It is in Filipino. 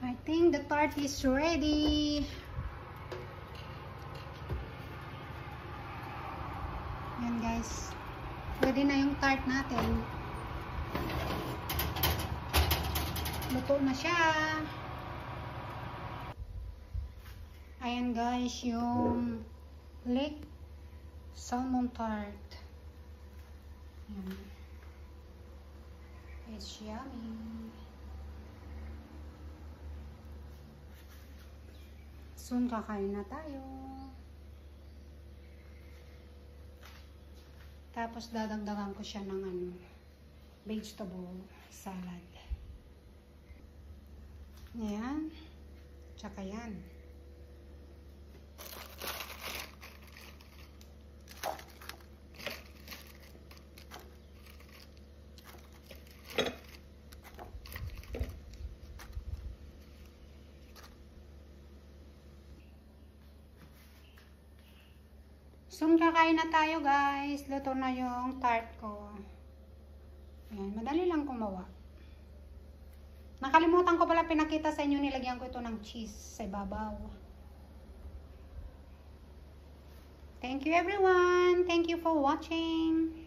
I think the tart is ready. Yan guys. Pwede na yung tart natin. Luto na siya. Ayan guys, yung lake salmon tart. Yan. It's yummy. Soon kakain na tayo. Tapos dadagdagan ko siya ng vegetable salad. Ayan. Tsaka yan. Soon kakain na tayo guys. Luto na yung tart ko. Ayan, madali lang gumawa. Nakalimutan ko pala pinakita sa inyo, nilagyan ko ito ng cheese sa ibabaw. Thank you everyone. Thank you for watching.